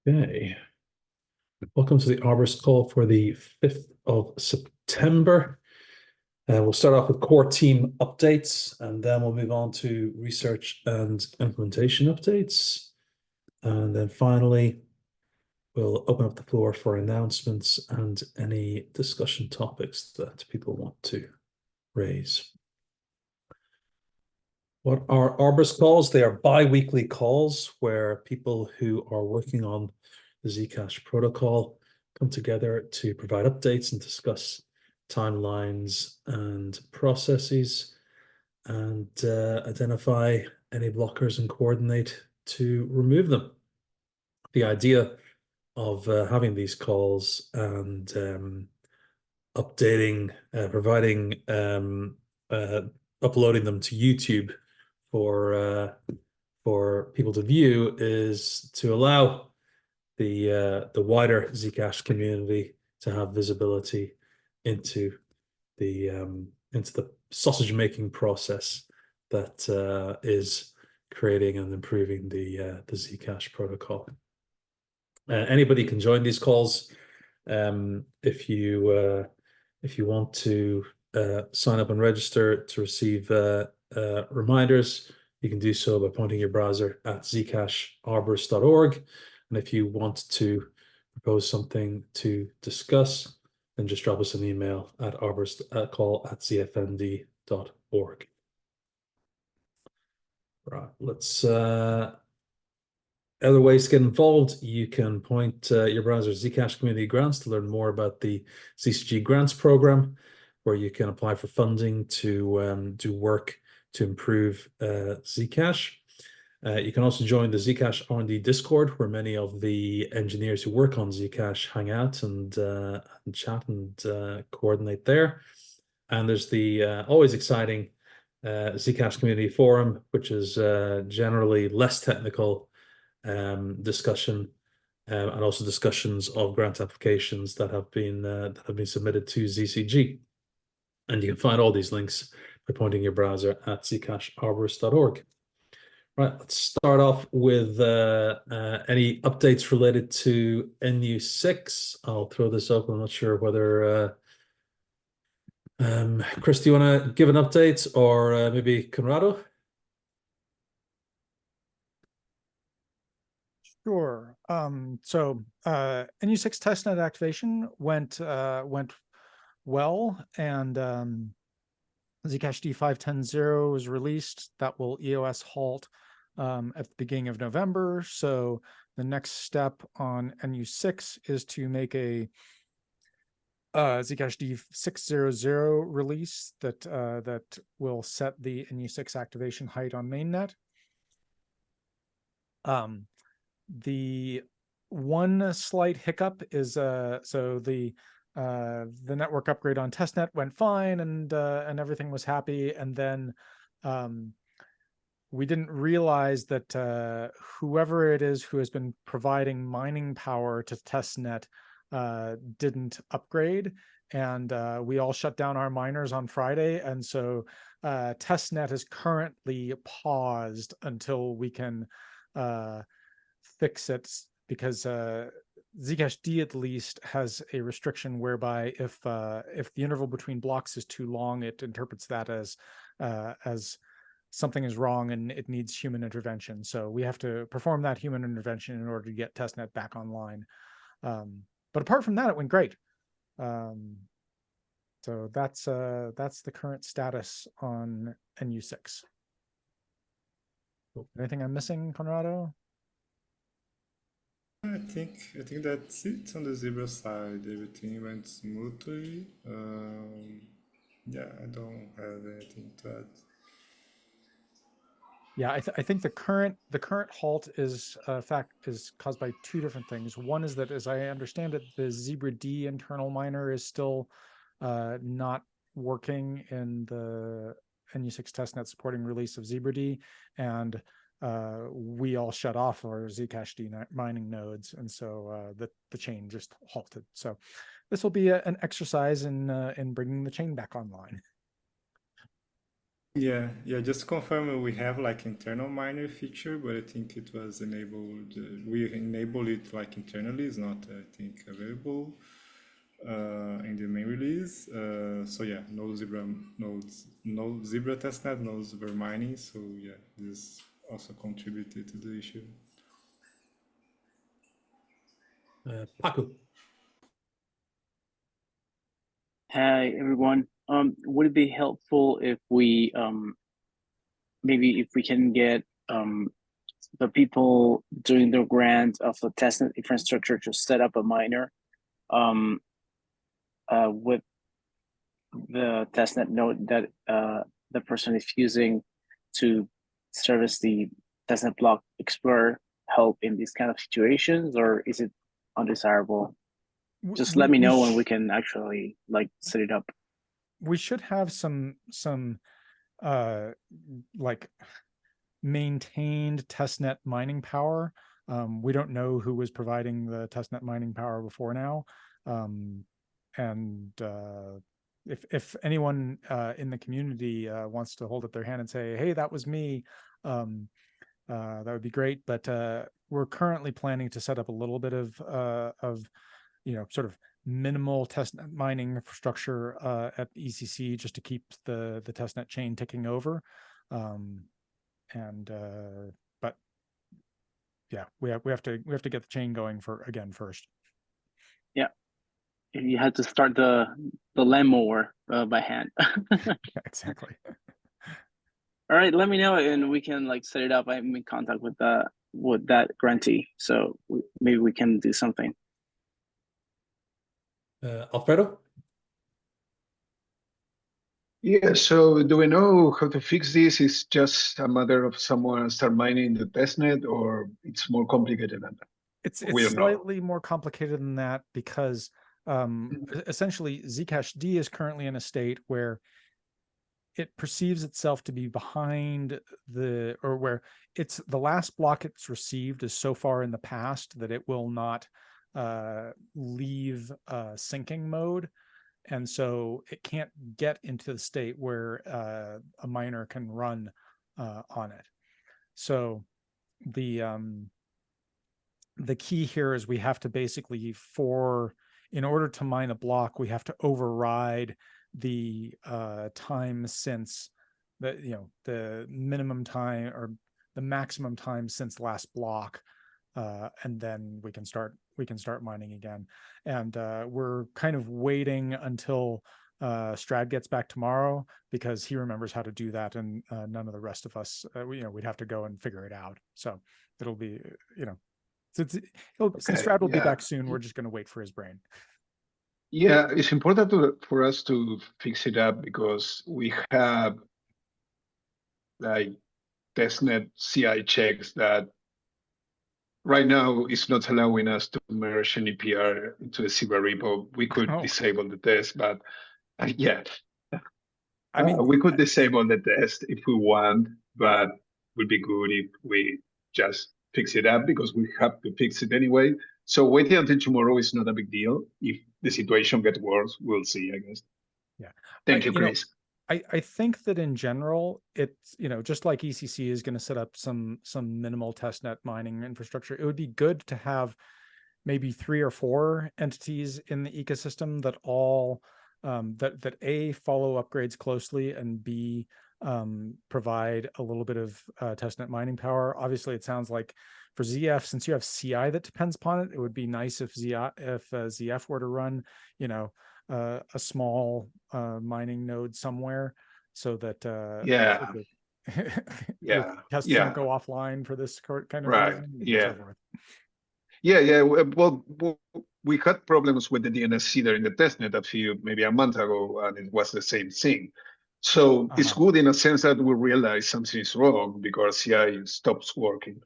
Okay, welcome to the Arborist call for the 5th of September. We'll start off with core team updates, and then we'll move on to research and implementation updates. And then finally, we'll open up the floor for announcements and any discussion topics that people want to raise. What are Arborist calls? They are bi-weekly calls where people who are working on the Zcash protocol come together to provide updates and discuss timelines and processes and identify any blockers and coordinate to remove them. The idea of having these calls and updating, providing, uploading them to YouTube for people to view is to allow the wider Zcash community to have visibility into the sausage making process that is creating and improving the Zcash protocol. Anybody can join these calls. If you want to sign up and register to receive reminders, you can do so by pointing your browser at zcasharborist.org. And if you want to propose something to discuss, then just drop us an email at arboristcall@zfnd.org. Right, let's other ways to get involved. You can point your browser Zcash Community Grants to learn more about the ZCG Grants program, where you can apply for funding to do work to improve Zcash. You can also join the Zcash R&D Discord, where many of the engineers who work on Zcash hang out and chat and coordinate there. And there's the always exciting Zcash Community Forum, which is generally less technical discussion and also discussions of grant applications that have been submitted to ZCG. And you can find all these links by pointing your browser at zcasharborist.org. Right, let's start off with any updates related to NU6. I'll throw this open. I'm not sure whether Chris, do you want to give an update, or maybe Conrado? Sure. So NU6 testnet activation went well, and Zcash D5100 was released. That will EOS halt at the beginning of November. So the next step on NU6 is to make a Zcash D600 release that will set the NU6 activation height on mainnet. The one slight hiccup is so the network upgrade on testnet went fine, and everything was happy, and then we didn't realize that whoever it is who has been providing mining power to testnet didn't upgrade, and we all shut down our miners on Friday, and so testnet is currently paused until we can fix it, because Zcash D at least has a restriction whereby if the interval between blocks is too long, it interprets that as something is wrong and it needs human intervention. So we have to perform that human intervention in order to get testnet back online. But apart from that, it went great. So that's the current status on NU6. Anything I'm missing, Conrado? I think that's it on the Zebra side. Everything went smoothly. Yeah, I don't have anything to add. Yeah, I think the current halt is caused by two different things. One is that, as I understand it, the Zebra D internal miner is still not working in the NU6 testnet supporting release of Zebra D, and we all shut off our Zcash D mining nodes, and so the chain just halted. So this will be an exercise in bringing the chain back online. Yeah. Just to confirm, we have like internal miner feature, but I think it was enabled. We enable it like internally. It's not, I think, available in the main release. So yeah, no Zebra nodes, no Zebra testnet, no Zebra mining. So yeah, this also contributed to the issue. Paco. Hi everyone. Would it be helpful if we maybe if we can get the people doing the grant of the testnet infrastructure to set up a miner with the testnet node that the person is using to service the testnet block explorer help in these kind of situations, or is it undesirable? Just let me know when we can actually like set it up. We should have some like maintained testnet mining power. We don't know who was providing the testnet mining power before now. If anyone in the community wants to hold up their hand and say, hey, that was me, that would be great. But we're currently planning to set up a little bit of sort of minimal testnet mining infrastructure at ECC just to keep the testnet chain ticking over. But yeah, we have to get the chain going first. Yeah, you had to start the lawnmower by hand. Yeah, exactly. All right, let me know and we can like set it up. I'm in contact with that grantee, so maybe we can do something. Alfredo. Yeah, so do we know how to fix this? Is just a matter of someone start mining the testnet, or it's more complicated than that? It's We don't know. slightly more complicated than that because essentially Zcash D is currently in a state where it perceives itself to be behind where it's the last block it's received is so far in the past that it will not leave syncing mode. And so it can't get into the state where a miner can run on it. So the key here is we have to basically, in order to mine a block, we have to override the time since the minimum time or the maximum time since last block, and then we can start mining again. And we're kind of waiting until Strad gets back tomorrow because he remembers how to do that, and none of the rest of us, we'd have to go and figure it out. So it'll be, since Strad will be back soon, we're just going to wait for his brain. Yeah, it's important for us to fix it up because we have like testnet CI checks that right now is not allowing us to merge any PR into the Zebra repo. We could disable the test, but yeah, I mean, we could disable the test if we want, but it would be good if we just fix it up because we have to fix it anyway. So waiting until tomorrow is not a big deal. If the situation gets worse, we'll see, I guess. Yeah. Thank you, Chris. I think that in general, it's, just like ECC is going to set up some minimal testnet mining infrastructure, it would be good to have maybe 3 or 4 entities in the ecosystem that all that A, follow upgrades closely, and B, provide a little bit of testnet mining power. Obviously, it sounds like for ZF, since you have CI that depends upon it, it would be nice if ZF were to run, a small mining node somewhere, so that tests don't go offline for this kind of reason. Yeah. So forth. Yeah. Well, we had problems with the DNS there in the testnet maybe a month ago, and it was the same thing. So it's good in a sense that we realize something is wrong because CI stops working.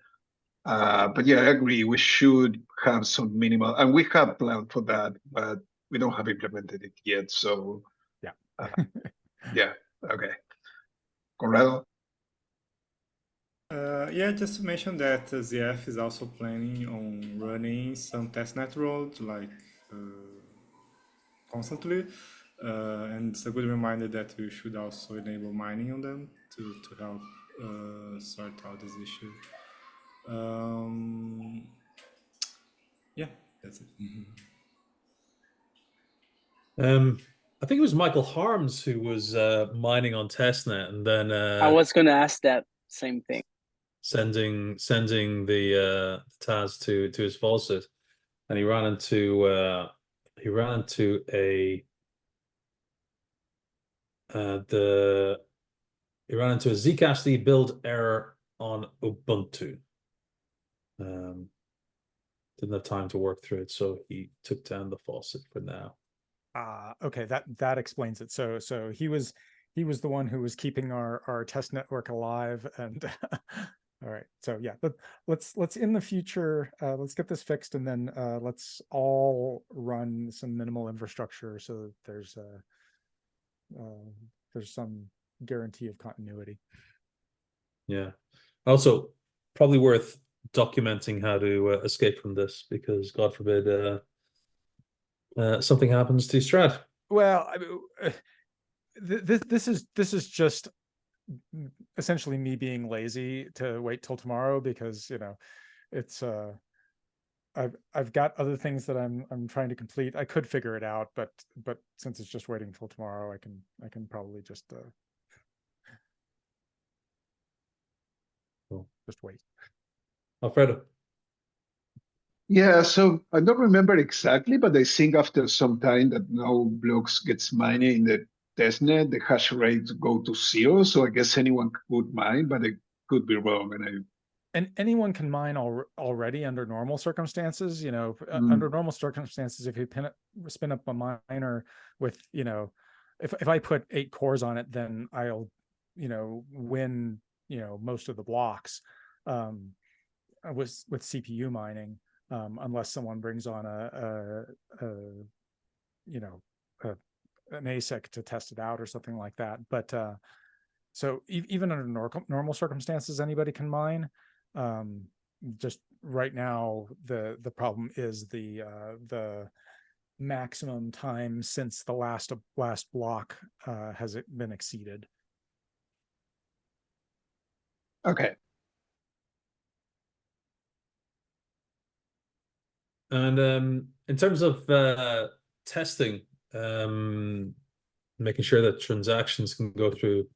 But yeah, I agree. We should have some minimal, and we have planned for that, but we don't have implemented it yet. So yeah, yeah, okay. Conrado? Yeah, just to mention that ZF is also planning on running some testnet roads like constantly. And it's a good reminder that we should also enable mining on them to help sort out this issue. Yeah, that's it. I think it was Michael Harms who was mining on testnet and then I was going to ask that same thing. sending the TAS to his faucet, and he ran into a Zcash build error on Ubuntu. Didn't have time to work through it, so he took down the faucet for now. Okay, that explains it. So he was the one who was keeping our test network alive. And all right, so yeah, but let's in the future, let's get this fixed, and then let's all run some minimal infrastructure so that there's some guarantee of continuity. Yeah. Also, probably worth documenting how to escape from this, because God forbid something happens to Strad. Well, I mean, this is just essentially me being lazy to wait till tomorrow, because it's I've got other things that I'm trying to complete. I could figure it out, but since it's just waiting till tomorrow, I can probably just Cool. just wait. Alfredo. Yeah, so I don't remember exactly, but I think after some time that no blocks gets mined in the testnet, the hash rates go to 0. So I guess anyone could mine, but I could be wrong. And anyone can mine already under normal circumstances. Under normal circumstances, if you spin up a miner with, if I put 8 cores on it, then I'll, win, most of the blocks with CPU mining, unless someone brings on an ASIC to test it out or something like that. But so even under normal circumstances, anybody can mine. Just right now, the problem is the maximum time since the last block has it been exceeded. Okay. And in terms of testing, making sure that transactions can go through,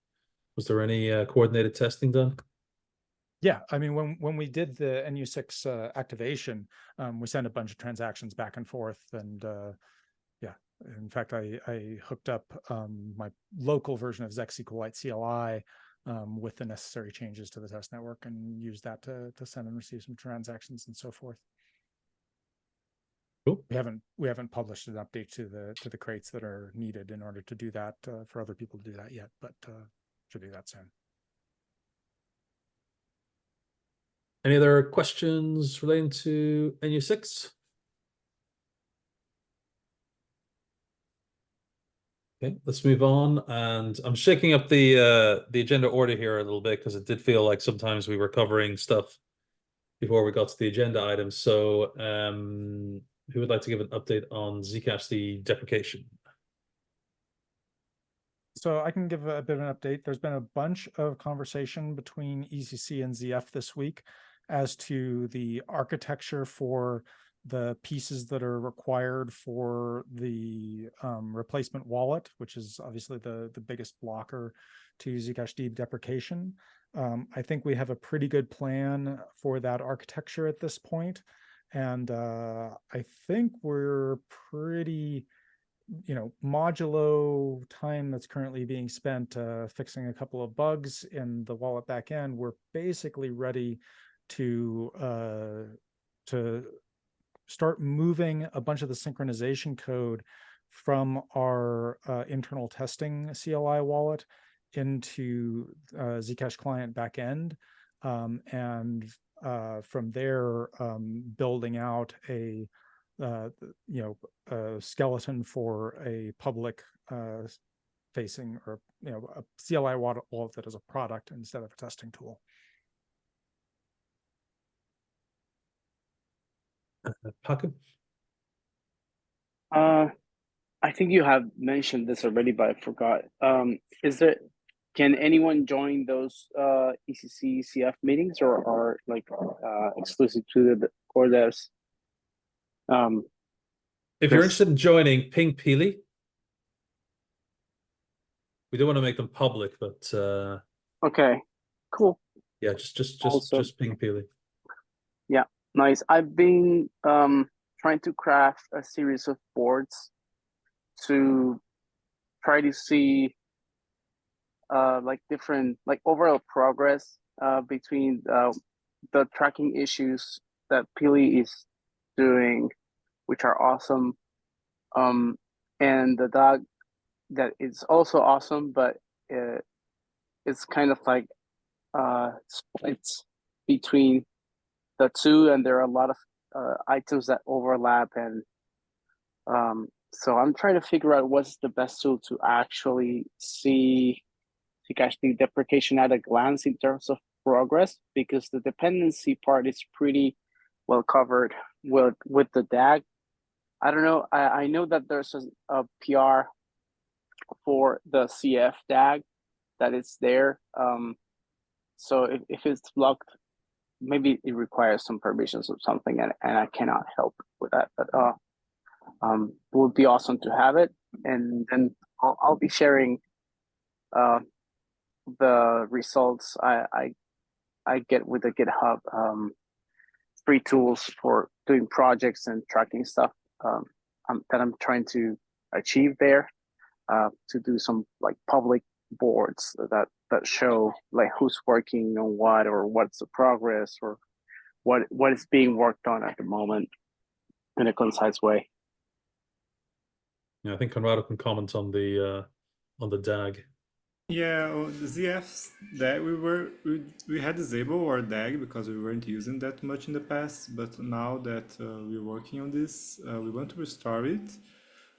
was there any coordinated testing done? Yeah, I mean, when we did the NU6 activation, we sent a bunch of transactions back and forth, and yeah, in fact, I hooked up my local version of Zex SQLite CLI with the necessary changes to the test network, and used that to send and receive some transactions and so forth. Cool. We haven't published an update to the crates that are needed in order to do that for other people to do that yet, but should do that soon. Any other questions relating to NU6? Okay, let's move on. And I'm shaking up the agenda order here a little bit, because it did feel like sometimes we were covering stuff before we got to the agenda items. So who would like to give an update on Zcash deprecation? So I can give a bit of an update. There's been a bunch of conversation between ECC and ZF this week as to the architecture for the pieces that are required for the replacement wallet, which is obviously the biggest blocker to Zcash deprecation. I think we have a pretty good plan for that architecture at this point. And I think we're pretty, modulo time that's currently being spent fixing a couple of bugs in the wallet backend, we're basically ready to start moving a bunch of the synchronization code from our internal testing CLI wallet into Zcash client backend, and from there building out a skeleton for a public facing, or a CLI wallet that is a product instead of a testing tool. Paco? I think you have mentioned this already, but I forgot. Can anyone join those ECC CF meetings, or are like exclusive to the core devs? If you're Yes. interested in joining, ping Peely. We don't want to make them public, but Okay, cool. yeah, just Also, ping Peely. yeah, nice. I've been trying to craft a series of boards to try to see like different like overall progress between the tracking issues that Pili is doing, which are awesome, and the dog that is also awesome, but it's kind of like splits between the two, and there are a lot of items that overlap, and so I'm trying to figure out what's the best tool to actually see Zcash deprecation at a glance in terms of progress, because the dependency part is pretty well covered with the DAG. I don't know. I know that there's a PR for the CF DAG that it's there. So if it's blocked, maybe it requires some permissions or something, and I cannot help with that. But it would be awesome to have it, and then I'll be sharing the results I get with the GitHub free tools for doing projects and tracking stuff that I'm trying to achieve there, to do some like public boards that show like who's working on what, or what's the progress, or what is being worked on at the moment in a concise way. Yeah, I think Conrado can comment on the DAG. Yeah, well, the ZFs that we had disabled our DAG because we weren't using that much in the past, but now that we're working on this, we want to restore it.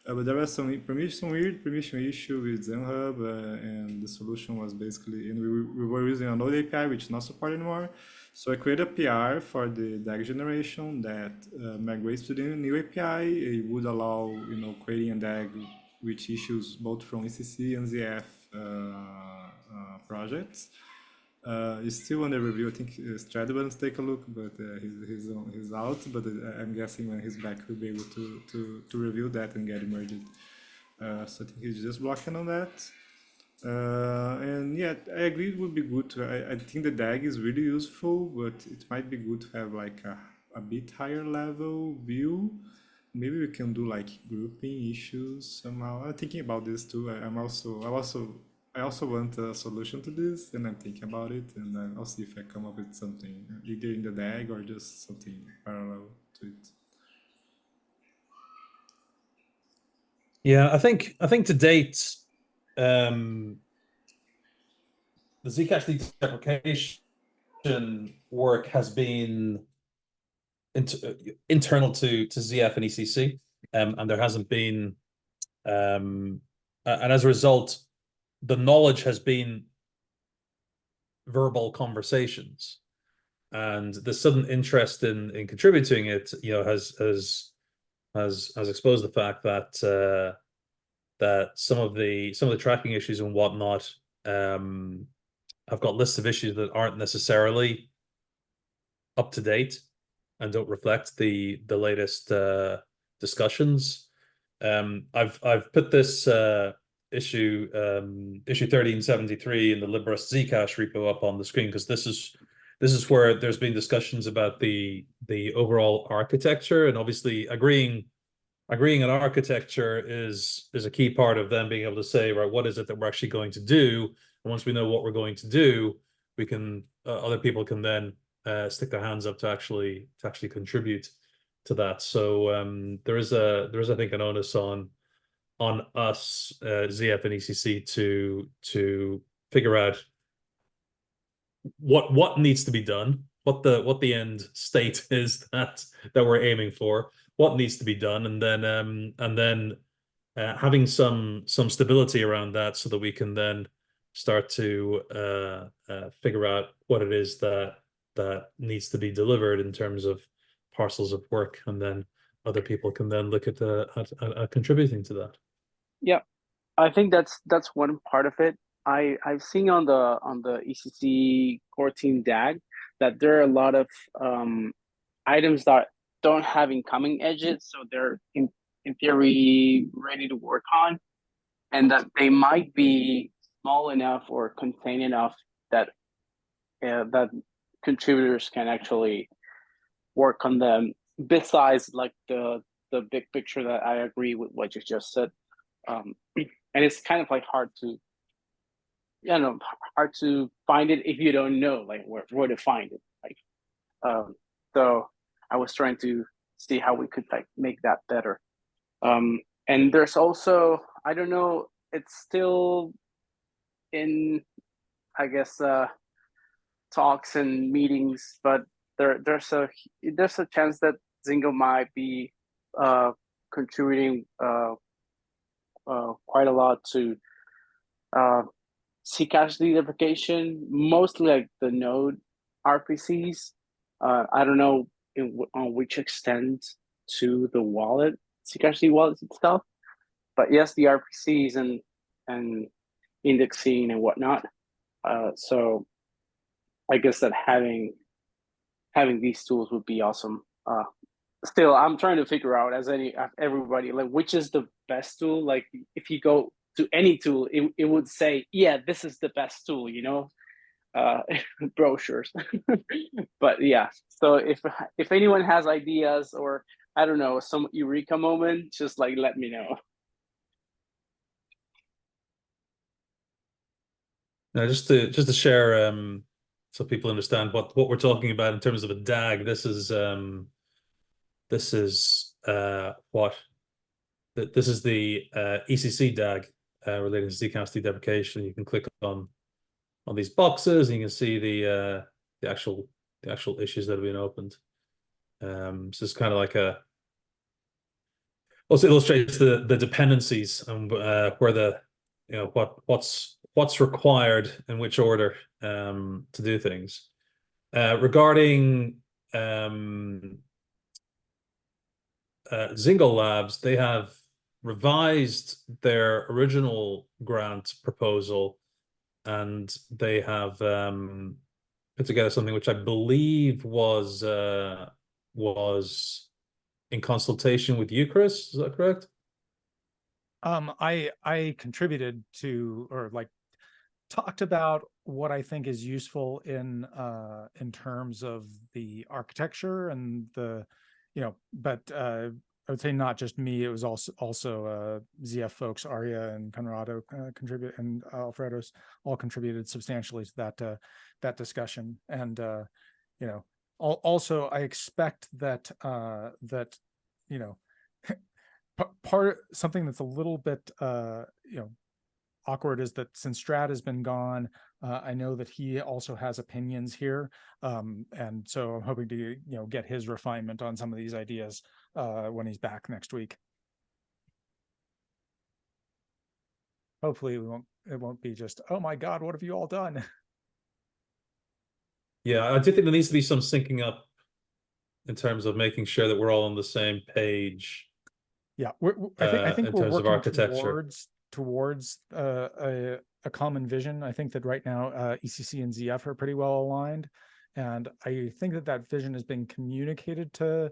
But there was some weird permission issue with ZenHub, and the solution was basically, and we were using an old API which is not supported anymore. So I created a PR for the DAG generation that migrates to the new API. It would allow, creating a DAG which issues both from ECC and ZF projects. It's still under review. I think Strad wants to take a look, but he's out. But I'm guessing when he's back, we'll be able to review that and get it merged. So I think he's just blocking on that. And yeah, I agree it would be good to, I think the DAG is really useful, but it might be good to have like a bit higher level view. Maybe we can do like grouping issues somehow. I'm thinking about this too. I also want a solution to this, and I'm thinking about it, and I'll see if I come up with something either in the DAG or just something parallel to it. Yeah, I think to date, the Zcash deprecation work has been internal to ZF and ECC, and there hasn't been, and as a result, the knowledge has been verbal conversations, and the sudden interest in contributing it, has exposed the fact that that some of the tracking issues and whatnot have got lists of issues that aren't necessarily up to date and don't reflect the latest discussions. I've put this issue 1373 in the Liberus Zcash repo up on the screen, because this is where there's been discussions about the overall architecture, and obviously agreeing on architecture is a key part of them being able to say, right, what is it that we're actually going to do, and once we know what we're going to do, we can other people can then stick their hands up to actually contribute to that. So there is I think an onus on us, ZF and ECC, to figure out what needs to be done, what the end state is that we're aiming for, what needs to be done, and then having some stability around that, so that we can then start to figure out what it is that needs to be delivered in terms of parcels of work, and then other people can then look at contributing to that. Yeah, I think that's one part of it. I've seen on the ECC core team DAG that there are a lot of items that don't have incoming edges, so they're in theory ready to work on, and that they might be small enough or contain enough that that contributors can actually work on them. Besides, like the big picture, that I agree with what you just said, and it's kind of like hard to, you know, hard to find it if you don't know like where to find it. Like, so I was trying to see how we could like make that better. And there's also, I don't know, it's still in, I guess, talks and meetings, but there's a chance that Zingo might be contributing quite a lot to Zcash deprecation, mostly like the node RPCs. I don't know on which extent to the wallet, Zcash wallet itself, but yes, the RPCs and indexing and whatnot. So I guess that having these tools would be awesome. Still, I'm trying to figure out, as everybody, like, which is the best tool. Like, if you go to any tool, it would say, yeah, this is the best tool, you know, brochures. But yeah, so if anyone has ideas, or I don't know, some eureka moment, just like let me know. Now, just to share, so people understand what we're talking about in terms of a DAG. This is what this is the ECC DAG related to Zcash deprecation. You can click on these boxes, and you can see the actual issues that have been opened. So it's kind of like also illustrates the dependencies and where the, you know, what's required in which order to do things. Regarding Zingo Labs, they have revised their original grant proposal, and they have put together something which I believe was in consultation with you, Chris. Is that correct? I contributed to, or like talked about what I think is useful in terms of the architecture and the, you know, but I would say not just me. It was also ZF folks, Arya and Conrado contribute, and Alfredo's all contributed substantially to that discussion. And you know, also I expect that that, you know, something that's a little bit you know, awkward is that since Strad has been gone, I know that he also has opinions here, and so I'm hoping to, you know, get his refinement on some of these ideas when he's back next week. Hopefully it won't be just, oh my God, what have you all done? Yeah, I do think there needs to be some syncing up in terms of making sure that we're all on the same page. Yeah, I think in we're terms of working architecture towards a common vision. I think that right now ECC and ZF are pretty well aligned, and I think that vision has been communicated to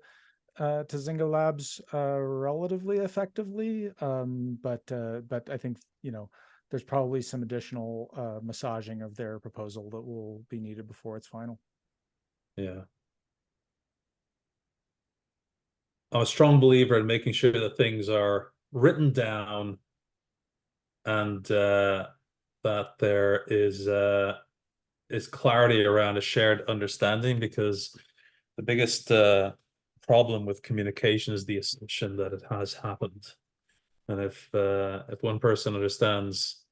Zynga Labs relatively effectively. But I think, you know, there's probably some additional massaging of their proposal that will be needed before it's final. Yeah. I'm a strong believer in making sure that things are written down, and that there is clarity around a shared understanding, because the biggest problem with communication is the assumption that it has happened. And if one person understands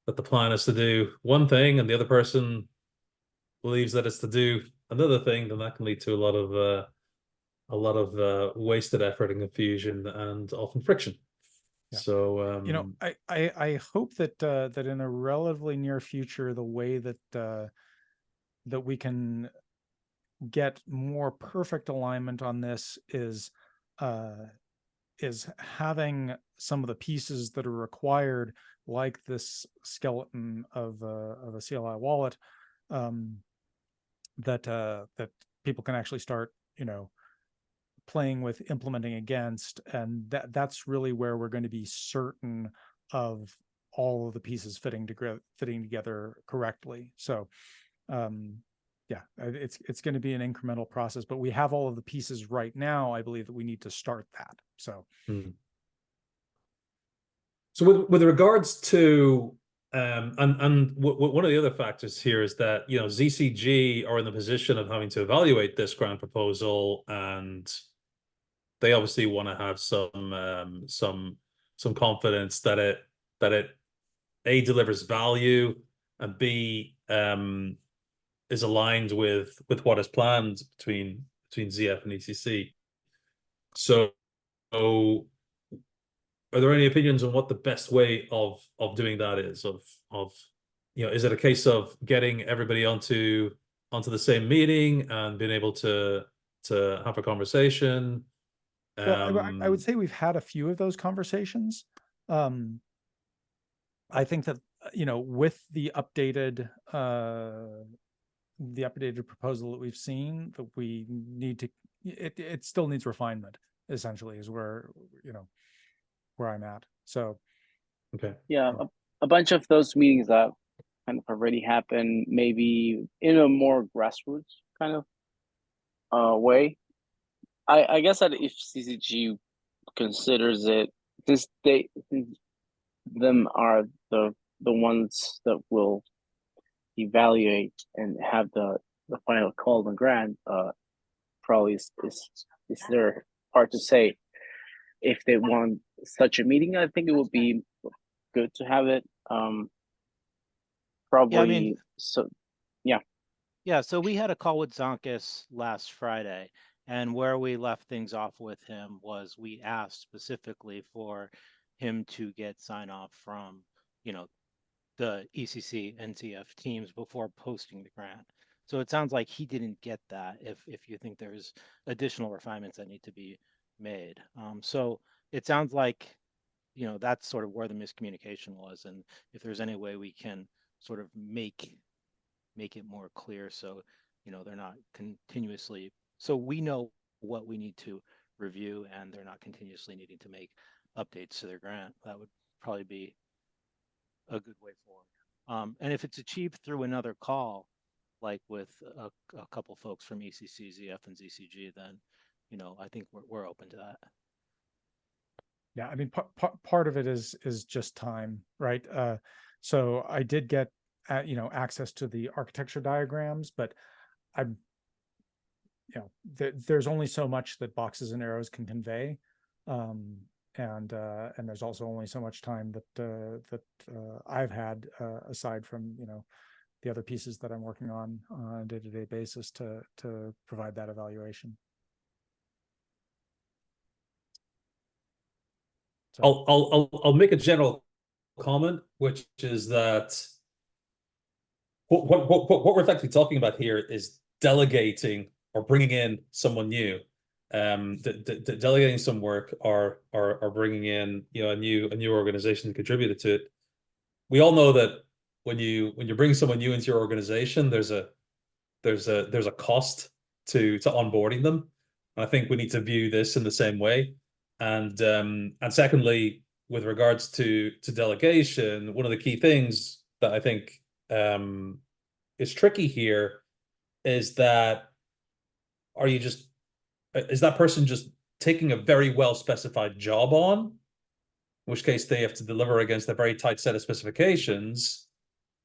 that the plan is to do one thing and the other person believes that it's to do another thing, then that can lead to a lot of wasted effort and confusion, and often friction. Yeah. So you know, I hope that that in a relatively near future, the way that that we can get more perfect alignment on this is is having some of the pieces that are required, like this skeleton of a CLI wallet, that people can actually start, playing with, implementing against, and that's really where we're going to be certain of all of the pieces fitting together correctly. So yeah, it's going to be an incremental process, but we have all of the pieces right now. I believe that we need to start that. So so with regards to and one of the other factors here is that ZCG are in the position of having to evaluate this grant proposal, and they obviously want to have some confidence that it A, delivers value, and B, is aligned with what is planned between ZF and ECC. So are there any opinions on what the best way of doing that is? Is it a case of getting everybody onto the same meeting and being able to have a conversation? Well, I would say we've had a few of those conversations. I think that with the updated proposal that we've seen, that we need to, it still needs refinement, essentially, is where where I'm at. So okay, yeah, a bunch of those meetings that kind of already happened, maybe in a more grassroots kind of way. I guess that if CCG considers it, since them are the ones that will evaluate and have the final call on the grant, probably is their part to say if they want such a meeting. I think it would be good to have it. Probably. Yeah, I mean, so. Yeah. Yeah, so we had a call with Zonkus last Friday, and where we left things off with him was we asked specifically for him to get sign off from, the ECC and ZF teams before posting the grant. So it sounds like he didn't get that if you think there's additional refinements that need to be made. So it sounds like, that's sort of where the miscommunication was. And if there's any way we can sort of make it more clear, so they're not continuously, so we know what we need to review and they're not continuously needing to make updates to their grant, that would probably be a good way forward. And if it's achieved through another call, like with a couple folks from ECC, ZF, and ZCG, then I think we're open to that. Yeah, I mean, part of it is just time, right? So I did get access to the architecture diagrams, but I'm there's only so much that boxes and arrows can convey, and there's also only so much time that I've had aside from the other pieces that I'm working on a day-to-day basis to provide that evaluation. So I'll make a general comment, which is that what we're effectively talking about here is delegating or bringing in someone new, delegating some work or bringing in a new organization to contribute to it. We all know that when you bring someone new into your organization, there's a cost to onboarding them. And I think we need to view this in the same way. And secondly, with regards to delegation, one of the key things that I think is tricky here is that is that person just taking a very well specified job on, in which case they have to deliver against a very tight set of specifications,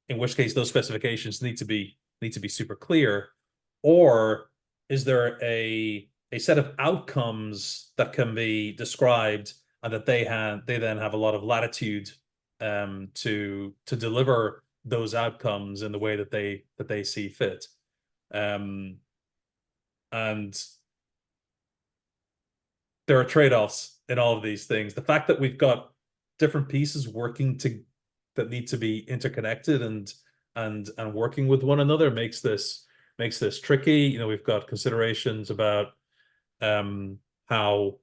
in which case those specifications need to be super clear, or is there a set of outcomes that can be described and that they then have a lot of latitude to deliver those outcomes in the way that they see fit. And there are trade-offs in all of these things. The fact that we've got different pieces working that need to be interconnected and working with one another makes this tricky. We've got considerations about how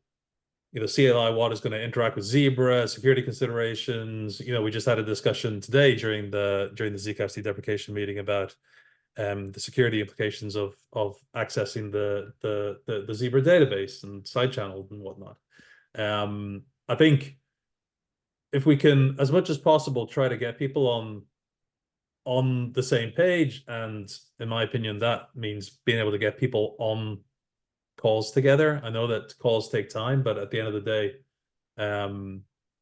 CLI what is going to interact with Zebra, security considerations. We just had a discussion today during the Zcash deprecation meeting about the security implications of accessing the Zebra database and side channels and whatnot. I think if we can, as much as possible, try to get people on the same page, and in my opinion, that means being able to get people on calls together. I know that calls take time, but at the end of the day,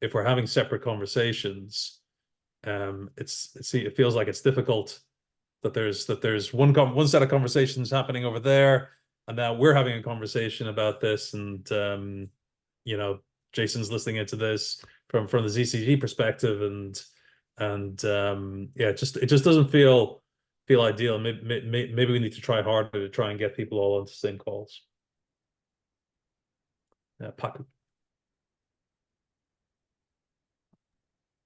if we're having separate conversations, it feels like it's difficult that there's one set of conversations happening over there, and now we're having a conversation about this, and Jason's listening into this from the ZCG perspective, and yeah, it just doesn't feel ideal. Maybe we need to try harder to try and get people all onto the same calls. Paco.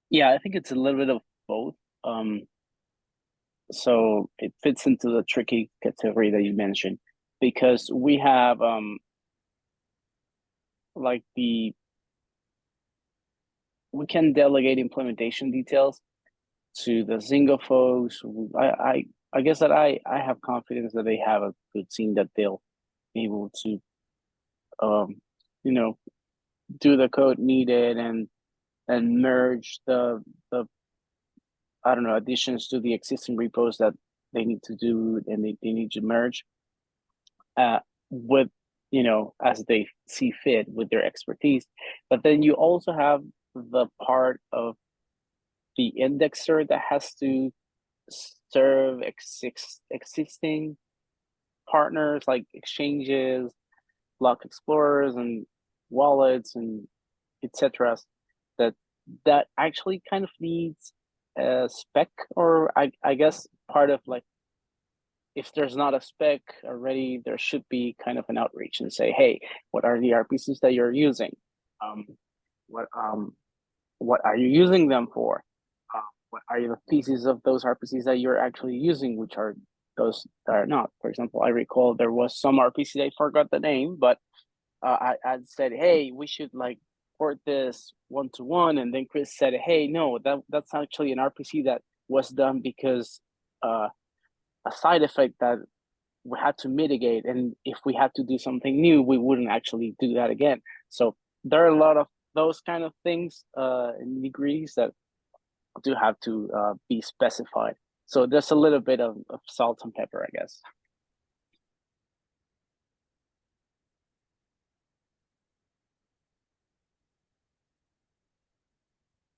Yeah, I think it's a little bit of both. So it fits into the tricky category that you mentioned, because we have we can delegate implementation details to the Zynga folks. I guess that I have confidence that they have a good team that they'll be able to do the code needed and merge the additions to the existing repos that they need to do, and they need to merge with as they see fit with their expertise. But then you also have the part of the indexer that has to serve existing partners like exchanges, block explorers, and wallets, and etc. That actually kind of needs a spec, or I guess part of, like, if there's not a spec already, there should be kind of an outreach and say, hey, what are the RPCs that you're using? What are you using them for? What are the pieces of those RPCs that you're actually using, which are those that are not? For example, I recall there was some RPC, I forgot the name, but I said, hey, we should port this 1-to-1, and then Chris said, hey, no, that's actually an RPC that was done because a side effect that we had to mitigate, and if we had to do something new, we wouldn't actually do that again. So there are a lot of those kind of things and degrees that do have to be specified. So there's a little bit of salt and pepper, I guess.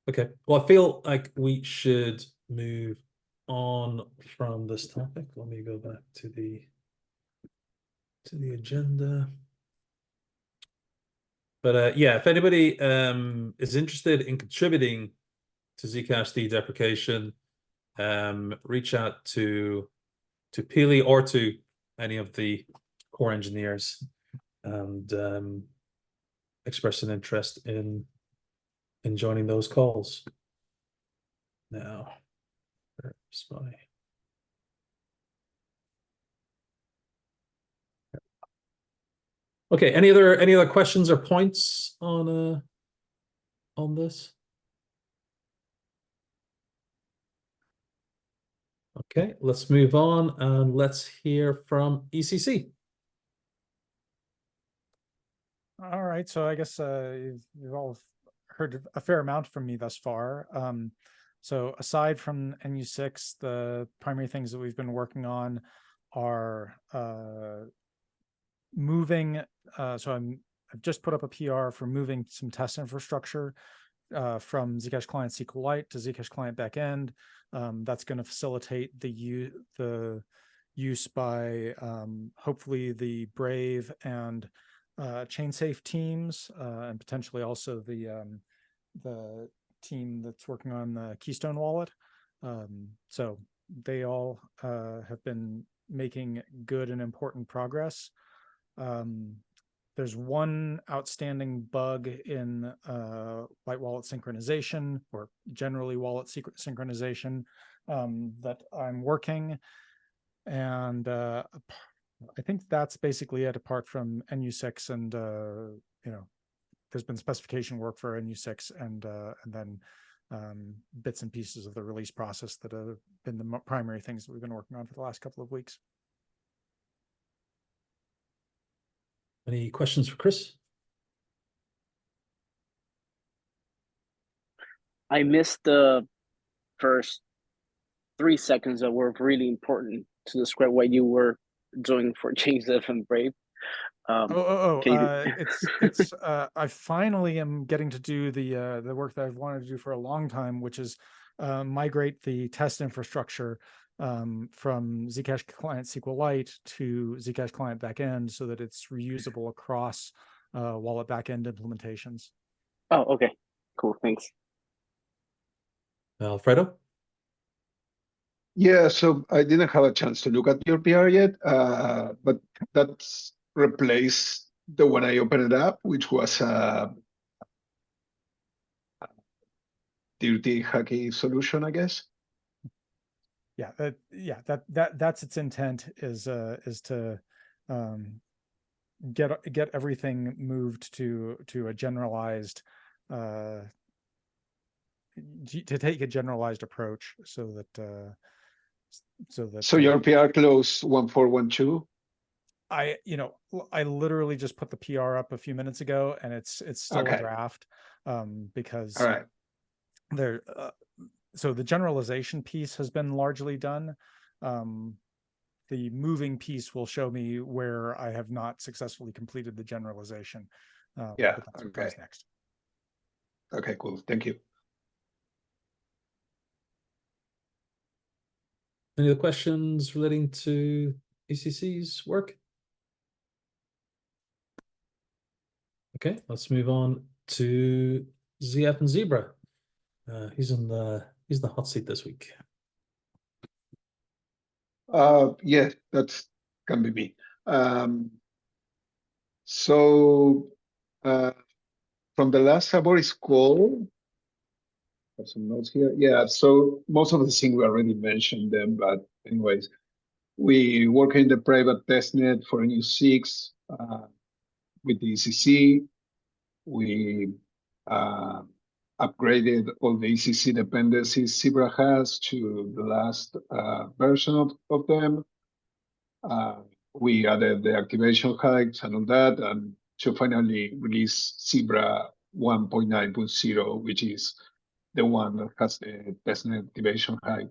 Okay, well, I feel like we should move on from this topic. Let me go back to the agenda. But yeah, if anybody is interested in contributing to Zcash deprecation, reach out to Pili or to any of the core engineers, and express an interest in joining those calls. Now, where's my... Okay, any other questions or points on this? Okay, let's move on and let's hear from ECC. All right, so I guess you've all heard a fair amount from me thus far. So aside from NU6, the primary things that we've been working on are moving. So I've just put up a PR for moving some test infrastructure from Zcash Client SQLite to Zcash Client Backend. That's going to facilitate the use by hopefully the Brave and ChainSafe teams, and potentially also the team that's working on the Keystone wallet. So they all have been making good and important progress. There's one outstanding bug in light wallet synchronization, or generally wallet synchronization, that I'm working, and I think that's basically it, apart from NU6 and there's been specification work for NU6 and then bits and pieces of the release process that have been the primary things that we've been working on for the last couple of weeks. Any questions for Chris? I missed the first 3 seconds that were really important to describe what you were doing for Change Dev and Brave. It's I finally am getting to do the work that I've wanted to do for a long time, which is migrate the test infrastructure from Zcash client SQLite to Zcash client backend so that it's reusable across wallet backend implementations. Oh, okay, cool, thanks. Alfredo? Yeah, so I didn't have a chance to look at your PR yet, but that's replaced the one I opened it up, which was a dirty hacky solution, I guess. Yeah, that's its intent is to get everything moved to a generalized to take a generalized approach so that your PR closed 1412. I literally just put the PR up a few minutes ago, and it's still a draft because all right. There so the generalization piece has been largely done. The moving piece will show me where I have not successfully completed the generalization. Yeah, but that's what comes next. Okay, cool. Thank you. Any other questions relating to ECC's work? Okay, let's move on to ZF and Zebra. He's in the hot seat this week. Yeah, that's can be me. So from the last Arborist call, have some notes here. Yeah, so most of the things we already mentioned them, but anyways, we work in the private testnet for NU6 with the ECC. We upgraded all the ECC dependencies Zebra has to the last version of them. We added the activation heights and all that, and to finally release Zebra 1.9.0, which is the one that has the testnet activation height.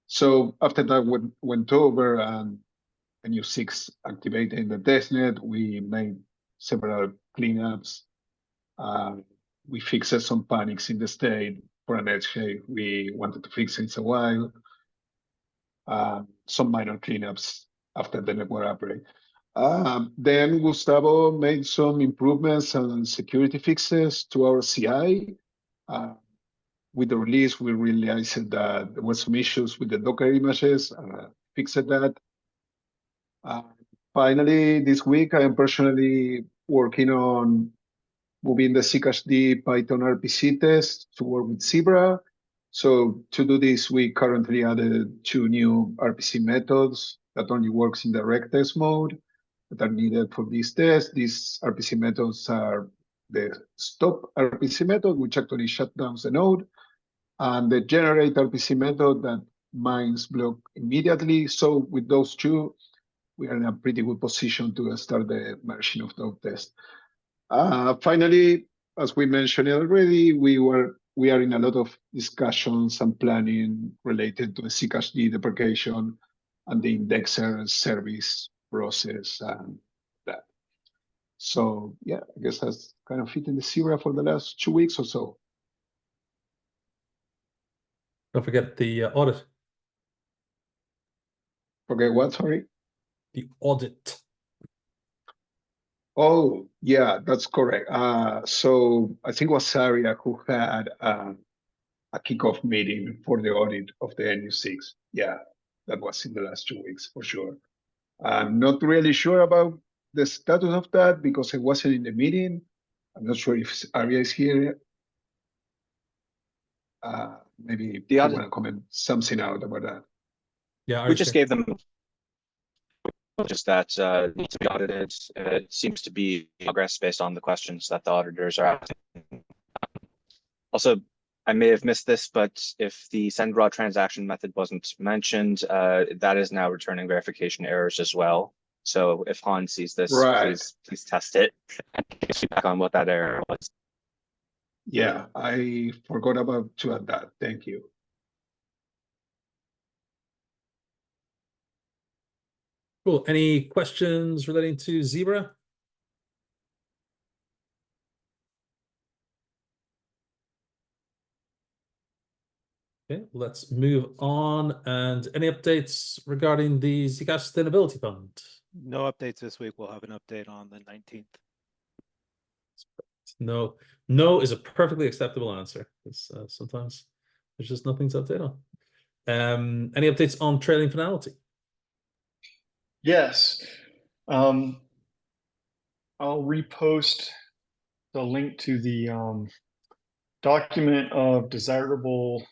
So after that went over and NU6 activated the testnet, we made several cleanups. We fixed some panics in the state for an edge case we wanted to fix since a while. Some minor cleanups after the network upgrade. Then Gustavo made some improvements and security fixes to our CI. With the release, we realized that there were some issues with the Docker images, fixed that. Finally, this week, I am personally working on moving the Zcash Python RPC test to work with Zebra. So to do this, we currently added 2 new RPC methods that only works in direct test mode that are needed for this test. These RPC methods are the stop RPC method, which actually shut down the node, and the generate RPC method that mines block immediately. So with those two, we are in a pretty good position to start the version of the test. Finally, as we mentioned already, we are in a lot of discussions and planning related to the Zcash deprecation and the indexer service process and that. So yeah, I guess that's kind of hitting the Zebra for the last 2 weeks or so. Don't forget the audit. Forget what, sorry? The audit. Oh, yeah, that's correct. So I think it was Saria who had a kickoff meeting for the audit of the NU6. Yeah, that was in the last 2 weeks for sure. I'm not really sure about the status of that because I wasn't in the meeting. I'm not sure if Aria is here. Maybe you want to comment something out about that. Yeah, we just gave them just that needs to be audited. It seems to be progress based on the questions that the auditors are asking. Also, I may have missed this, but if the send raw transaction method wasn't mentioned, that is now returning verification errors as well. So if Han sees this, please test it and give feedback on what that error was. Yeah, I forgot to add that. Thank you. Cool. Any questions relating to Zebra? Okay, let's move on. And any updates regarding the Zcash Sustainability Fund? No updates this week. We'll have an update on the 19th. No, no is a perfectly acceptable answer. Because sometimes there's just nothing to update on. Any updates on trailing finality? Yes. I'll repost the link to the document of desirable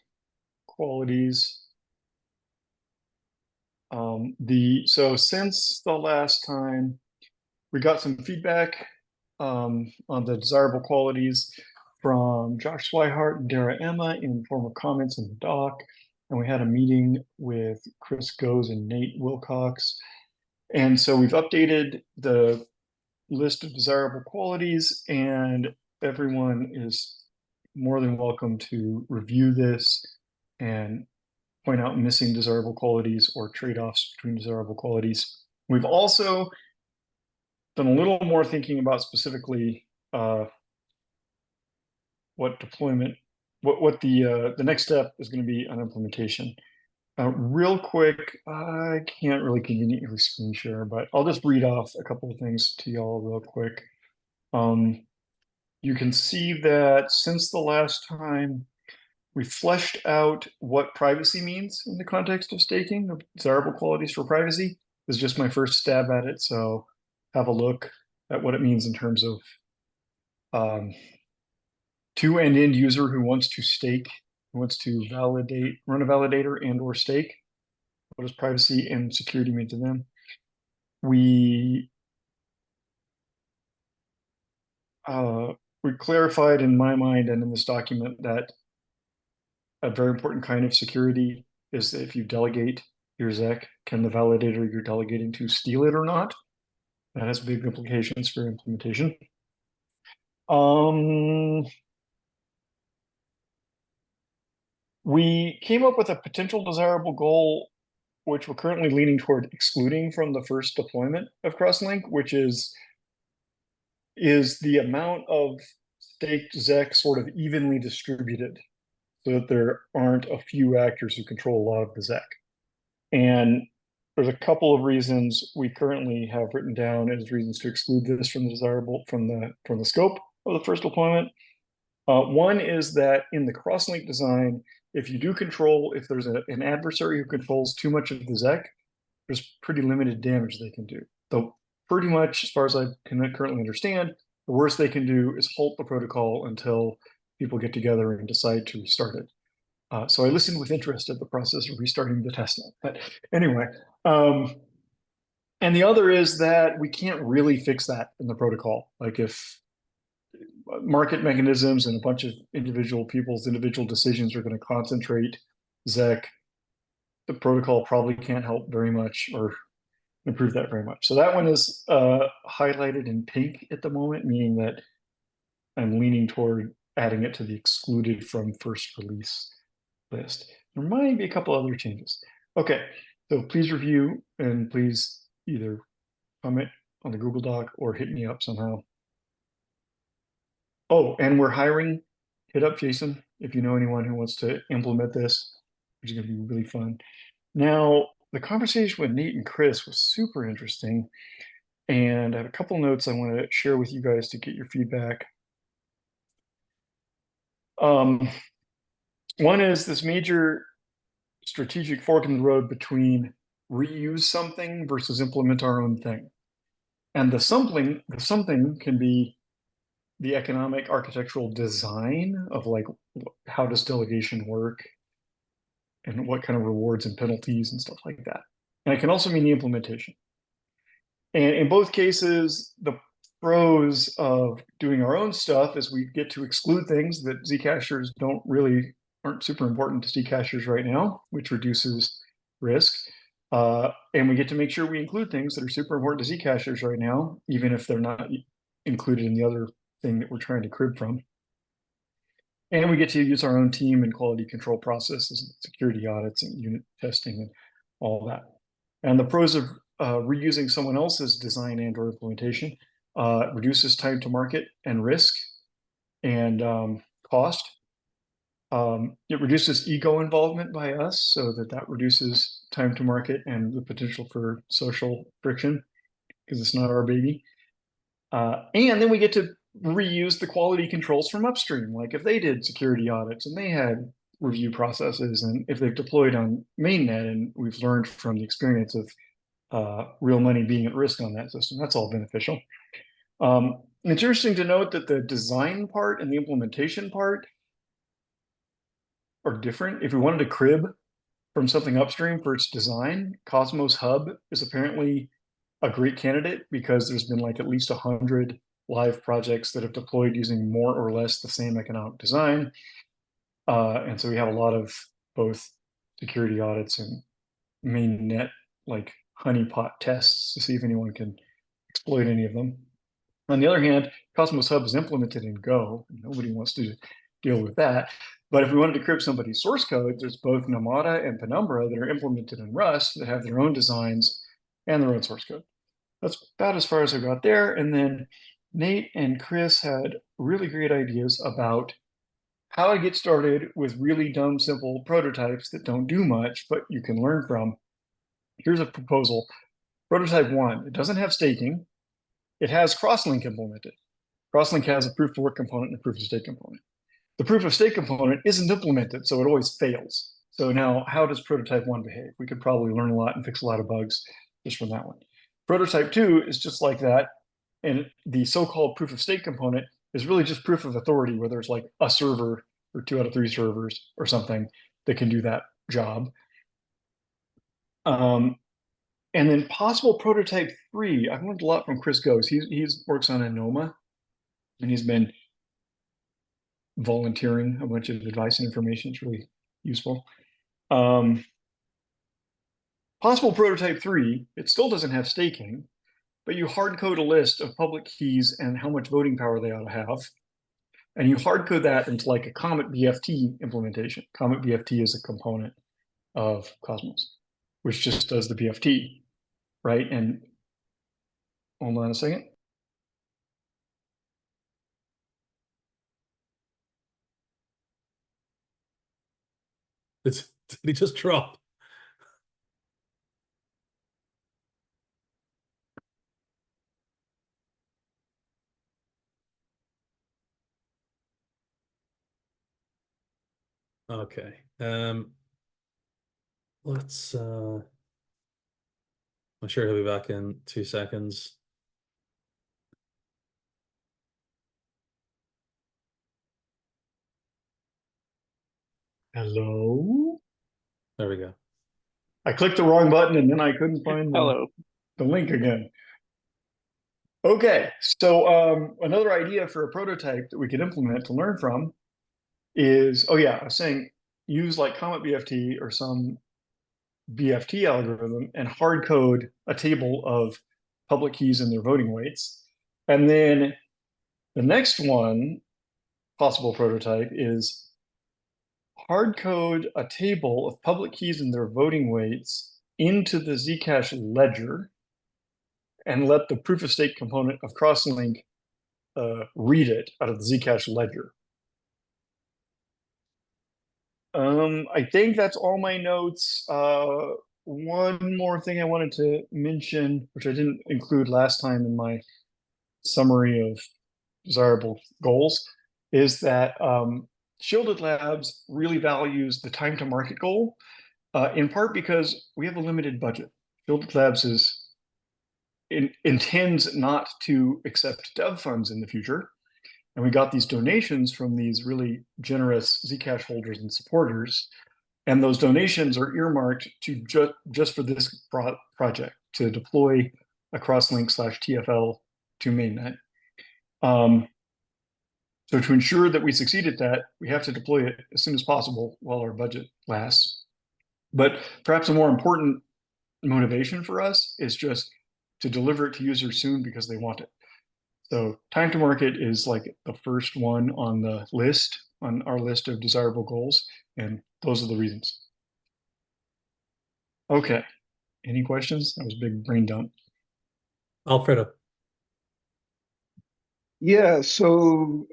qualities. So since the last time, we got some feedback on the desirable qualities from Josh Swihart and Dara Emma in the form of comments in the doc. And we had a meeting with Chris Goes and Nate Wilcox. And so we've updated the list of desirable qualities, and everyone is more than welcome to review this and point out missing desirable qualities or trade-offs between desirable qualities. We've also done a little more thinking about specifically what deployment, what the next step is going to be on implementation. Real quick, I can't really conveniently screen share, but I'll just read off a couple of things to y'all real quick. You can see that since the last time, we fleshed out what privacy means in the context of staking, the desirable qualities for privacy. This is just my first stab at it, so have a look at what it means in terms of to an end user who wants to stake, who wants to run a validator and or stake. What does privacy and security mean to them? We clarified in my mind and in this document that a very important kind of security is that if you delegate your ZEC, can the validator you're delegating to steal it or not? That has big implications for implementation. We came up with a potential desirable goal, which we're currently leaning toward excluding from the first deployment of Crosslink, which is the amount of staked ZEC sort of evenly distributed so that there aren't a few actors who control a lot of the ZEC. And there's a couple of reasons we currently have written down as reasons to exclude this from the desirable, from the scope of the first deployment. One is that in the Crosslink design, if you do control, if there's an adversary who controls too much of the ZEC, there's pretty limited damage they can do. Though pretty much, as far as I can currently understand, the worst they can do is halt the protocol until people get together and decide to restart it. So I listened with interest at the process of restarting the testnet. But anyway, and the other is that we can't really fix that in the protocol. Like if market mechanisms and a bunch of individual people's individual decisions are going to concentrate ZEC, the protocol probably can't help very much or improve that very much. So that one is highlighted in pink at the moment, meaning that I'm leaning toward adding it to the excluded from first release list. There might be a couple other changes. Okay, so please review and please either comment on the Google Doc or hit me up somehow. Oh, and we're hiring. Hit up Jason if you know anyone who wants to implement this, which is going to be really fun. Now, the conversation with Nate and Chris was super interesting, and I have a couple notes I want to share with you guys to get your feedback. One is this major strategic fork in the road between reuse something versus implement our own thing. And the something can be the economic architectural design of like, how does delegation work and what kind of rewards and penalties and stuff like that. And it can also mean the implementation. And in both cases, the pros of doing our own stuff is we get to exclude things that Zcashers aren't super important to Zcashers right now, which reduces risk. And we get to make sure we include things that are super important to Zcashers right now, even if they're not included in the other thing that we're trying to crib from. And we get to use our own team and quality control processes, and security audits and unit testing and all that. And the pros of reusing someone else's design and or implementation reduces time to market and risk and cost. It reduces ego involvement by us, so that reduces time to market and the potential for social friction because it's not our baby. And then we get to reuse the quality controls from upstream. Like if they did security audits and they had review processes, and if they've deployed on mainnet and we've learned from the experience of real money being at risk on that system, that's all beneficial. It's interesting to note that the design part and the implementation part are different. If we wanted to crib from something upstream for its design, Cosmos Hub is apparently a great candidate because there's been like at least 100 live projects that have deployed using more or less the same economic design. And so we have a lot of both security audits and mainnet like honeypot tests to see if anyone can exploit any of them. On the other hand, Cosmos Hub is implemented in Go. Nobody wants to deal with that. But if we wanted to crib somebody's source code, there's both Namada and Penumbra that are implemented in Rust that have their own designs and their own source code. That's about as far as I got there. And then Nate and Chris had really great ideas about how to get started with really dumb, simple prototypes that don't do much, but you can learn from. Here's a proposal. Prototype 1, it doesn't have staking. It has Crosslink implemented. Crosslink has a proof of work component and a proof of stake component. The proof of stake component isn't implemented, so it always fails. So now how does prototype 1 behave? We could probably learn a lot and fix a lot of bugs just from that one. Prototype 2 is just like that. And the so-called proof of stake component is really just proof of authority, where there's like a server or 2 out of 3 servers or something that can do that job. And then possible prototype 3, I've learned a lot from Chris Goes. He works on Anoma, and he's been volunteering a bunch of advice and information. It's really useful. Possible prototype 3, it still doesn't have staking, but you hard code a list of public keys and how much voting power they ought to have. And you hard code that into like a Comet BFT implementation. Comet BFT is a component of Cosmos, which just does the BFT, right? And hold on a second. Did he just drop? Okay. Let's I'm sure he'll be back in 2 seconds. Hello? There we go. I clicked the wrong button and then I couldn't find the link again. Okay, so another idea for a prototype that we could implement to learn from is, oh yeah, I was saying use like Comet BFT or some BFT algorithm and hard code a table of public keys and their voting weights. And then the next one, possible prototype, is hard code a table of public keys and their voting weights into the Zcash ledger and let the proof of stake component of Crosslink read it out of the Zcash ledger. I think that's all my notes. One more thing I wanted to mention, which I didn't include last time in my summary of desirable goals, is that Shielded Labs really values the time to market goal, in part because we have a limited budget. Shielded Labs intends not to accept dev funds in the future. And we got these donations from these really generous Zcash holders and supporters. And those donations are earmarked to just for this project, to deploy a crosslink/TFL to mainnet. So to ensure that we succeed at that, we have to deploy it as soon as possible while our budget lasts. But perhaps a more important motivation for us is just to deliver it to users soon because they want it. So time to market is like the first one on the list, on our list of desirable goals, and those are the reasons. Okay, any questions? That was a big brain dump. Alfredo. Yeah, so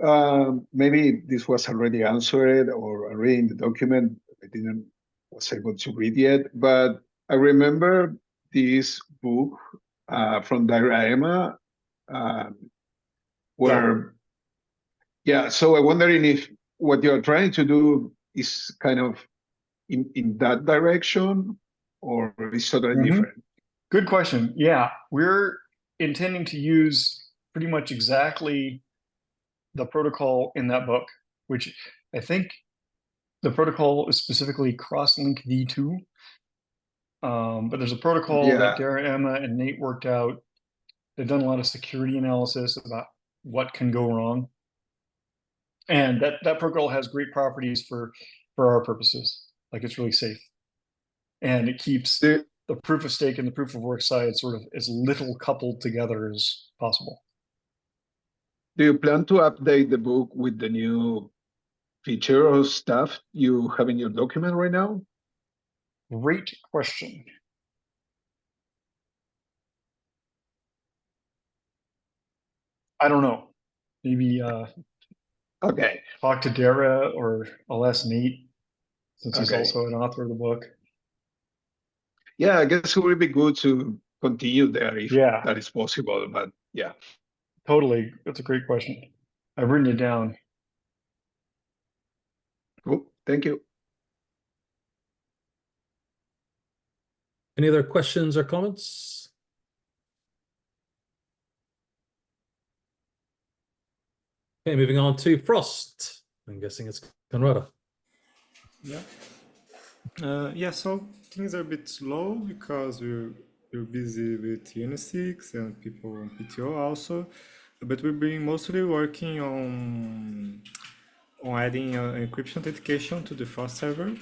maybe this was already answered or already in the document. I didn't was able to read yet, but I remember this book from Diorama where, yeah, so I'm wondering if what you're trying to do is kind of in that direction or is totally different. Good question. Yeah, we're intending to use pretty much exactly the protocol in that book, which I think the protocol is specifically crosslink v2. But there's a protocol that Dara, Emma, and Nate worked out. They've done a lot of security analysis about what can go wrong. And that protocol has great properties for our purposes. Like it's really safe. And it keeps the proof of stake and the proof of work side sort of as little coupled together as possible. Do you plan to update the book with the new feature or stuff you have in your document right now? Great question. I don't know. Maybe okay. Talk to Dara, or I'll ask Nate, since he's also an author of the book. Yeah, I guess it would be good to continue there if that is possible, but yeah. Totally. That's a great question. I've written it down. Cool. Thank you. Any other questions or comments? Okay, moving on to Frost. I'm guessing it's Conrado. Yeah. Yeah, so things are a bit slow because we're busy with Unisix and people on PTO also, but we've been mostly working on adding encryption authentication to the Frost server,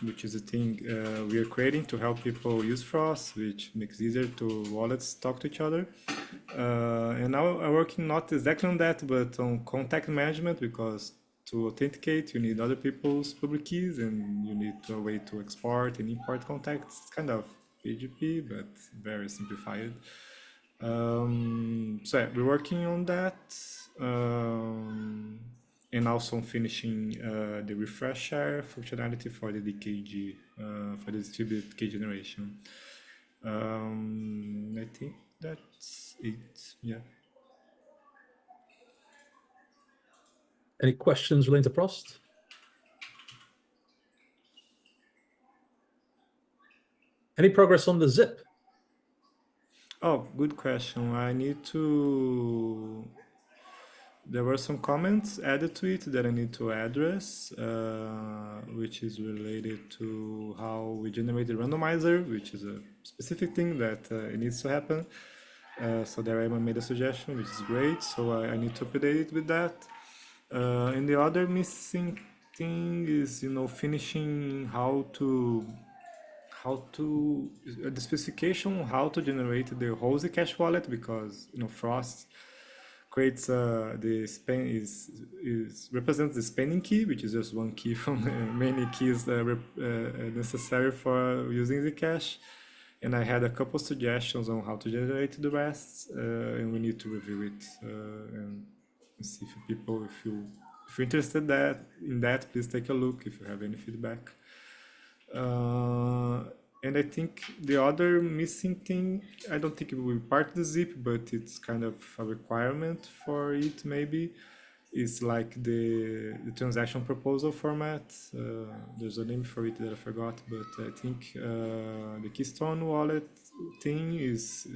which is a thing we are creating to help people use Frost, which makes it easier to wallets talk to each other. And now I'm working not exactly on that, but on contact management, because to authenticate, you need other people's public keys and you need a way to export and import contacts. It's kind of PGP, but very simplified. So yeah, we're working on that. And also on finishing the refresh share functionality for the DKG, for the distributed key generation. I think that's it, yeah. Any questions relating to Frost? Any progress on the zip? Oh, good question. I need to... There were some comments added to it that I need to address, which is related to how we generate the randomizer, which is a specific thing that it needs to happen. So there Emma made a suggestion, which is great. So I need to update it with that. And the other missing thing is, finishing the specification how to generate the whole Zcash wallet, because Frost creates the span is represents the spanning key, which is just one key from many keys necessary for using Zcash. And I had a couple suggestions on how to generate the rest, and we need to review it and see if people, if you're interested in that, please take a look if you have any feedback. And I think the other missing thing, I don't think it will be part of the zip, but it's kind of a requirement for it maybe, is like the transaction proposal format. There's a name for it that I forgot, but I think the Keystone wallet thing is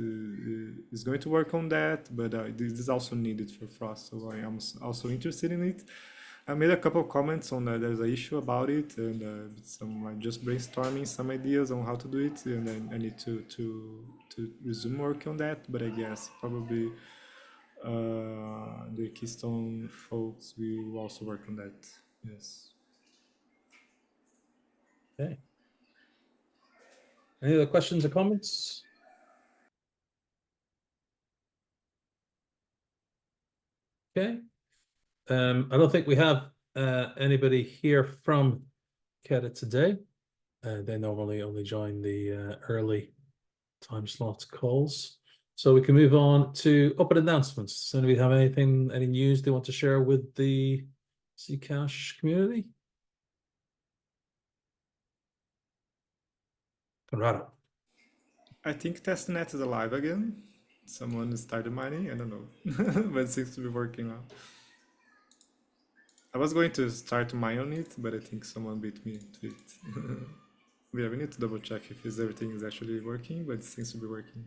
going to work on that, but this is also needed for Frost, so I am also interested in it. I made a couple of comments on that. There's an issue about it, and I'm just brainstorming some ideas on how to do it, and then I need to resume work on that. But I guess probably the Keystone folks will also work on that. Yes. Okay. Any other questions or comments? Okay. I don't think we have anybody here from Keta today. They normally only join the early time slot calls. So we can move on to open announcements. Does anybody have anything, any news they want to share with the Zcash community? Conrado. I think testnet is alive again. Someone started mining. I don't know, but it seems to be working now. I was going to start to mine on it, but I think someone beat me to it. We need to double check if everything is actually working, but it seems to be working.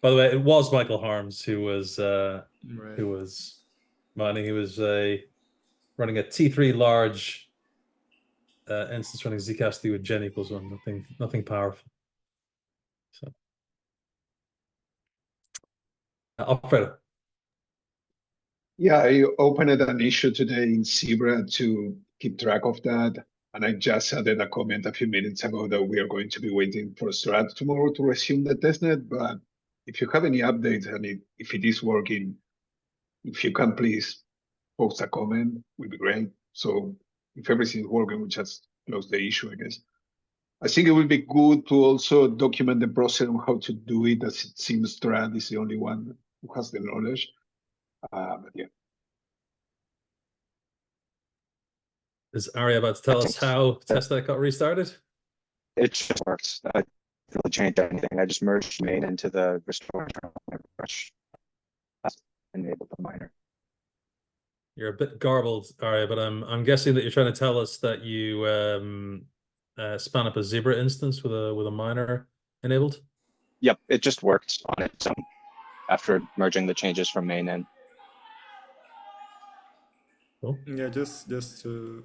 By the way, it was Michael Harms who was Right. mining. He was running a T3 large instance running Zcash 3 with gen equals 1. Nothing powerful. So, Alfredo. Yeah, I opened an issue today in Zebra to keep track of that. And I just added a comment a few minutes ago that we are going to be waiting for Strat tomorrow to resume the testnet. But if you have any updates and if it is working, if you can please post a comment, would be great. So if everything is working, we just close the issue, I guess. I think it would be good to also document the process on how to do it, as it seems Strat is the only one who has the knowledge. But yeah. Is Arya about to tell us how testnet got restarted? It just works. I didn't really change anything. I just merged main into the restore internal brush. That's enabled the miner. You're a bit garbled, Arya, but I'm guessing that you're trying to tell us that you span up a Zebra instance with a miner enabled. Yep, it just worked on its own after merging the changes from main in. Cool. Yeah, just to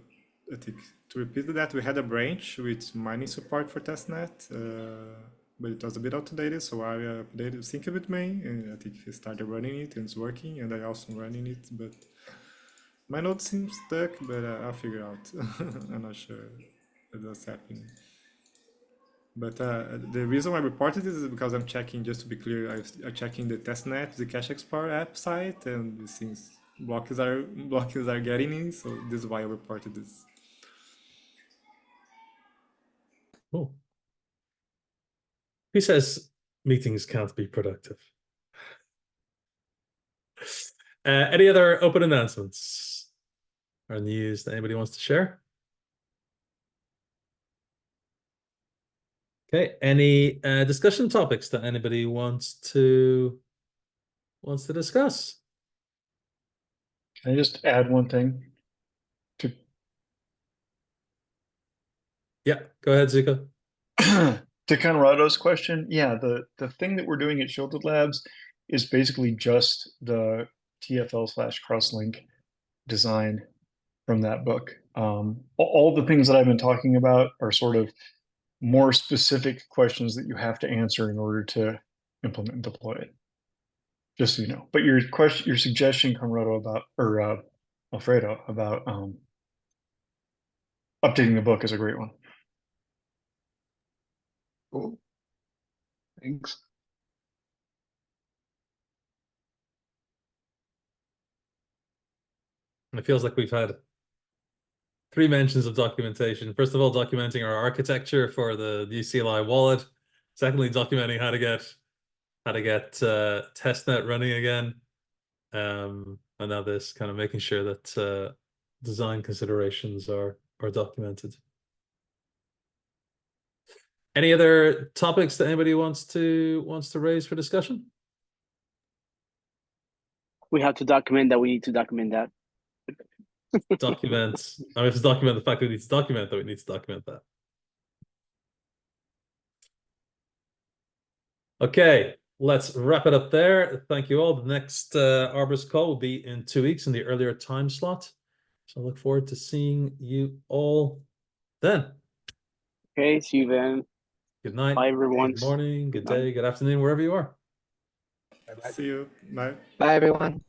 I think to repeat that, we had a branch with mining support for testnet, but it was a bit outdated, so I updated sync with main, and I think he started running it and it's working, and I also running it, but my node seems stuck, but I'll figure out. I'm not sure what's happening. But the reason I reported this is because I'm checking, just to be clear, I'm checking the testnet, the Cache Explorer app site, and it seems blockers are getting in, so this is why I reported this. Cool. He says meetings can't be productive. Any other open announcements or news that anybody wants to share? Okay, any discussion topics that anybody wants to discuss? Can I just add one thing? Yeah, go ahead, Zico. To Conrado's question, yeah, the thing that we're doing at Shielded Labs is basically just the TFL/crosslink design from that book. All the things that I've been talking about are sort of more specific questions that you have to answer in order to implement and deploy it. Just so you know. But your suggestion, Conrado, about Alfredo, about updating the book is a great one. Cool. Thanks. It feels like we've had 3 mentions of documentation. First of all, documenting our architecture for the new CLI wallet. Secondly, documenting how to get testnet running again. And now this kind of making sure that design considerations are documented. Any other topics that anybody wants to raise for discussion? We have to document that we need to document that. Document. I have to document the fact that we need to document that we need to document that. Okay, let's wrap it up there. Thank you all. The next Arborist call will be in 2 weeks in the earlier time slot. So I look forward to seeing you all then. Okay, see you then. Good night. Bye, everyone. Good morning, good Good night. day, good afternoon, wherever you are. See you. Bye. Bye, everyone.